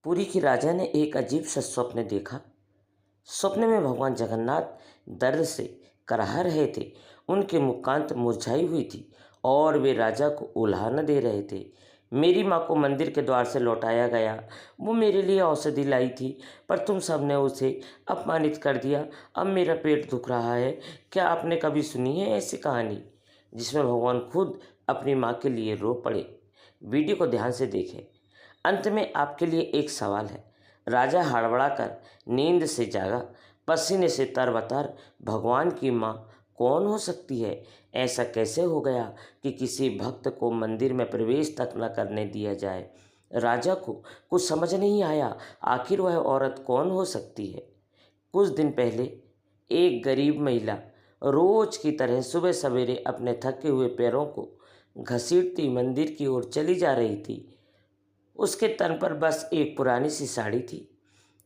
पुरी की राजा ने एक अजीब सा स्वप्न देखा। स्वप्न में भगवान जगन्नाथ दर्द से कराह रहे थे। उनकी मुखकांत मुरझाई हुई थी और वे राजा को उल्हान दे रहे थे। मेरी माँ को मंदिर के द्वार से लौटाया गया। वो मेरे लिए औषधि लाई थी, पर तुम सबने उसे अपमानित कर दिया। अब मेरा पेट दुख रहा है। क्या आपने कभी सुनी है ऐसी कहानी जिसमें भगवान खुद अपनी माँ के लिए रो पड़े? वीडियो को ध्यान से देखें। अंत में आपके लिए एक सवाल है। राजा हड़बड़ाकर नींद से जागा, पसीने से तरबतर। भगवान की माँ कौन हो सकती है? ऐसा कैसे हो गया कि किसी भक्त को मंदिर में प्रवेश तक न करने दिया जाए? राजा को कुछ समझ नहीं आया। आखिर वह औरत कौन हो सकती है? कुछ दिन पहले एक गरीब महिला रोज की तरह सुबह सवेरे अपने थके हुए पैरों को घसीटती मंदिर की ओर चली जा रही थी। उसके तन पर बस एक पुरानी सी साड़ी थी।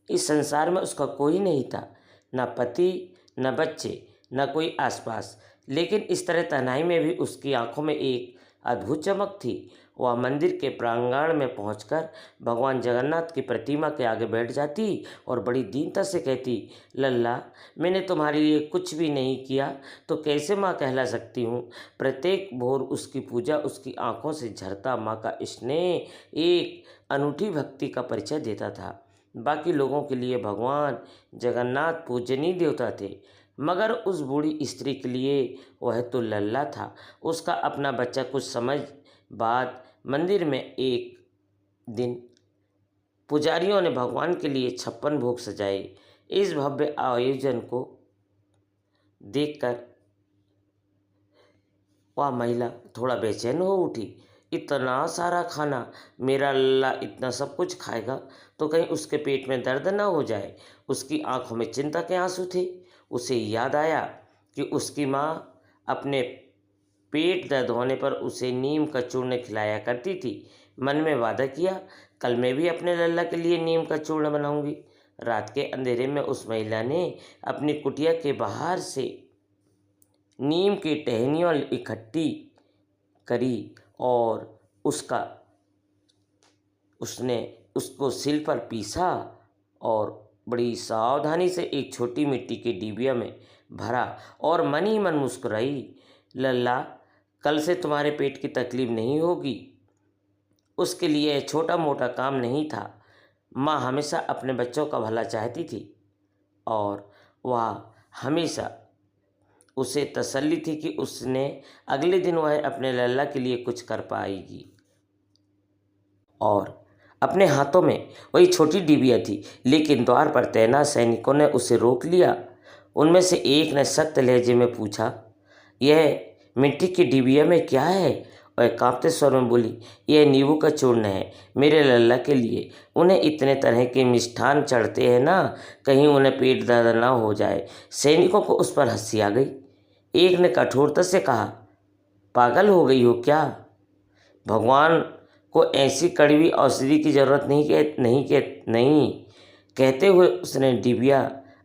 इस संसार में उसका कोई नहीं था, न पति, न बच्चे, न कोई आसपास। लेकिन इस तरह तन्हाई में भी उसकी आंखों में एक अद्भुत चमक थी। वह मंदिर के प्रांगण में पहुंचकर भगवान जगन्नाथ की प्रतिमा के आगे बैठ जाती और बड़ी दीनता से कहती, लल्ला, मैंने तुम्हारे लिए कुछ भी नहीं किया तो कैसे माँ कहला सकती हूँ? प्रत्येक भोर उसकी पूजा उसकी आंखों से झरता माँ का स्नेह एक अनूठी भक्ति का परिचय देता था। बाकी लोगों के लिए भगवान जगन्नाथ पूजनीय देवता थे, मगर उस बूढ़ी स्त्री के लिए वह तो लल्ला था। उसका अपना बच्चा कुछ समय बाद मंदिर में एक दिन पुजारियों ने भगवान के लिए 56 भोग सजाए। इस भव्य आयोजन को देखकर वह महिला थोड़ा बेचैन हो उठी। इतना सारा खाना, मेरा लल्ला इतना सब कुछ खाएगा तो कहीं उसके पेट में दर्द ना हो जाए? उसकी आंखों में चिंता के आंसू थे। उसे याद आया कि उसकी माँ अपने पेट दर्द होने पर उसे नीम का चूर्ण खिलाया करती थी। मन में वादा किया, कल मैं भी अपने लल्ला के लिए नीम का चूर्ण बनाऊंगी। रात के अंधेरे में उस महिला ने अपनी कुटिया के बाहर से नीम की टहनियाँ इकट्ठी करी और उसने उसको सिल पर पीसा और बड़ी सावधानी से एक छोटी मिट्टी के डिबिया में भरा और मन ही मन मुस्कुराई, लल्ला, कल से तुम्हारे पेट की तकलीफ नहीं होगी। उसके लिए यह छोटा मोटा काम नहीं था। माँ हमेशा अपने बच्चों का भला चाहती थी और वह हमेशा उसे तसल्ली थी कि उसने अगले दिन वह अपने लल्ला के लिए कुछ कर पाएगी। और अपने हाथों में वही छोटी डिबिया थी, लेकिन द्वार पर तैनात सैनिकों ने उसे रोक लिया। उनमें से एक ने सख्त लहजे में पूछा, यह मिट्टी की डिबिया में क्या है? वह कांपते स्वर में बोली, यह नींबू का चूर्ण है, मेरे लल्ला के लिए। उन्हें इतने तरह के मिष्ठान चढ़ते हैं ना, कहीं उन्हें पेट दर्द ना हो जाए। सैनिकों को उस पर हंसी आ गई। एक ने कठोरता से कहा, पागल हो गई हो क्या? भगवान को ऐसी कड़वी औषधि की जरूरत नहीं कहते हुए उसने डिबिया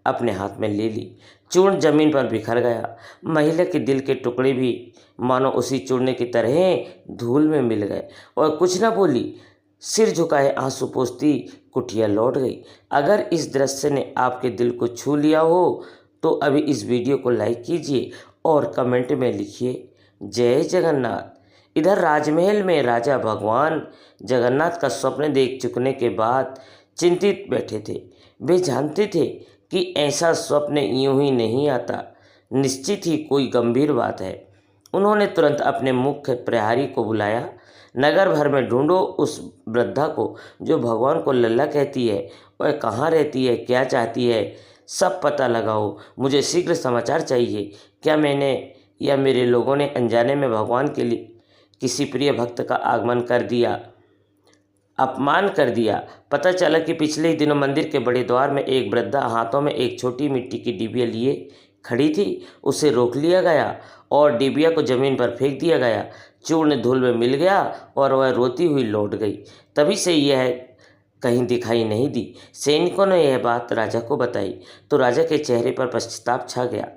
अपने हाथ में ले ली। चूर्ण जमीन पर बिखर गया। महिला के दिल के टुकड़े भी मानो उसी चूर्ण की तरह धूल में मिल गए और कुछ न बोली। सिर झुकाए आंसू पोंछती कुटिया लौट गई। अगर इस दृश्य ने आपके दिल को छू लिया हो तो अभी इस वीडियो को लाइक कीजिए और कमेंट में लिखिए, जय जगन्नाथ। इधर राजमहल में राजा भगवान जगन्नाथ का स्वप्न देख चुकने के बाद चिंतित बैठे थे। वे जानते थे कि ऐसा स्वप्न यूं ही नहीं आता, निश्चित ही कोई गंभीर बात है। उन्होंने तुरंत अपने मुख्य प्रहरी को बुलाया। नगर भर में ढूंढो उस वृद्धा को जो भगवान को लल्ला कहती है। वह कहाँ रहती है, क्या चाहती है, सब पता लगाओ। मुझे शीघ्र समाचार चाहिए। क्या मैंने या मेरे लोगों ने अनजाने में भगवान के लिए किसी प्रिय भक्त का अपमान कर दिया? पता चला कि पिछले ही दिनों मंदिर के बड़े द्वार में एक वृद्धा हाथों में एक छोटी मिट्टी की डिबिया लिए खड़ी थी। उसे रोक लिया गया और डिबिया को जमीन पर फेंक दिया गया। चूर्ण धूल में मिल गया और वह रोती हुई लौट गई। तभी से यह कहीं दिखाई नहीं दी। सैनिकों ने यह बात राजा को बताई तो राजा के चेहरे पर पश्चाताप छा गया।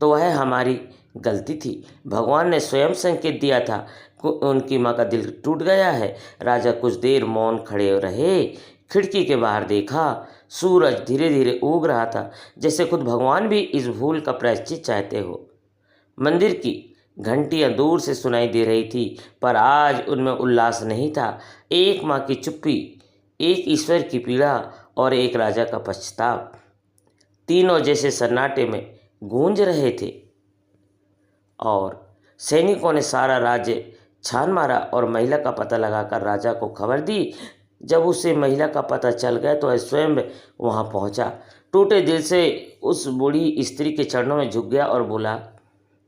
तो वह हमारी गलती थी। भगवान ने स्वयं संकेत दिया था। उनकी माँ का दिल टूट गया है। राजा कुछ देर मौन खड़े रहे। खिड़की के बाहर देखा, सूरज धीरे धीरे उग रहा था, जैसे खुद भगवान भी इस भूल का प्रायश्चित चाहते हो। मंदिर की घंटियां दूर से सुनाई दे रही थी, पर आज उनमें उल्लास नहीं था। एक माँ की चुप्पी, एक ईश्वर की पीड़ा और एक राजा का पश्चाताप, तीनों जैसे सन्नाटे में गूंज रहे थे। और सैनिकों ने सारा राज्य छान मारा और महिला का पता लगाकर राजा को खबर दी। जब उसे महिला का पता चल गया तो वह स्वयं वहां पहुंचा। टूटे दिल से उस बूढ़ी स्त्री के चरणों में झुक गया और बोला,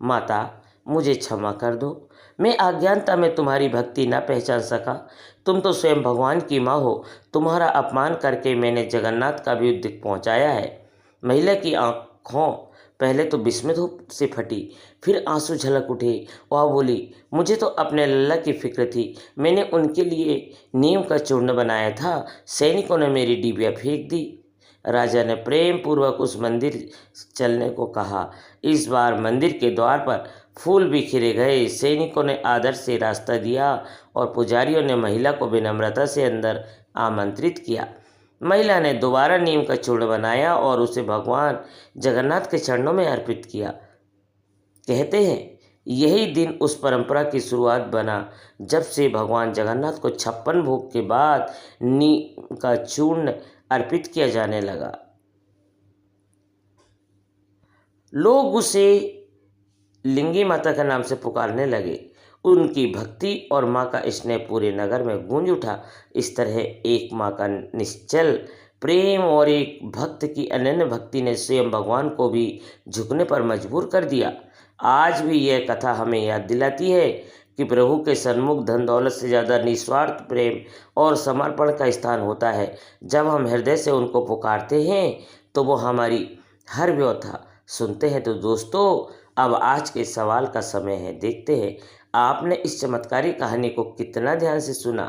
माता, मुझे क्षमा कर दो। मैं अज्ञानता में तुम्हारी भक्ति न पहचान सका। तुम तो स्वयं भगवान की माँ हो। तुम्हारा अपमान करके मैंने जगन्नाथ का भी उद्योग पहुंचाया है। महिला की आंखों पहले तो विस्मित हो से फटी, फिर आंसू झलक उठे। वह बोली, मुझे तो अपने लल्ला की फिक्र थी। मैंने उनके लिए नीम का चूर्ण बनाया था। सैनिकों ने मेरी डिबिया फेंक दी। राजा ने प्रेम पूर्वक उस मंदिर चलने को कहा। इस बार मंदिर के द्वार पर फूल बिखरे गए। सैनिकों ने आदर से रास्ता दिया और पुजारियों ने महिला को विनम्रता से अंदर आमंत्रित किया। महिला ने दोबारा नीम का चूर्ण बनाया और उसे भगवान जगन्नाथ के चरणों में अर्पित किया। कहते हैं यही दिन उस परंपरा की शुरुआत बना जब से भगवान जगन्नाथ को 56 भोग के बाद नीम का चूर्ण अर्पित किया जाने लगा। लोग उसे लिंगी माता के नाम से पुकारने लगे। उनकी भक्ति और माँ का स्नेह पूरे नगर में गूंज उठा। इस तरह एक माँ का निश्चल प्रेम और एक भक्त की अनन्य भक्ति ने स्वयं भगवान को भी झुकने पर मजबूर कर दिया। आज भी यह कथा हमें याद दिलाती है कि प्रभु के सन्मुख धन दौलत से ज़्यादा निस्वार्थ प्रेम और समर्पण का स्थान होता है। जब हम हृदय से उनको पुकारते हैं तो वो हमारी हर व्यथा सुनते हैं। तो दोस्तों, अब आज के सवाल का समय है। देखते हैं आपने इस चमत्कारी कहानी को कितना ध्यान से सुना।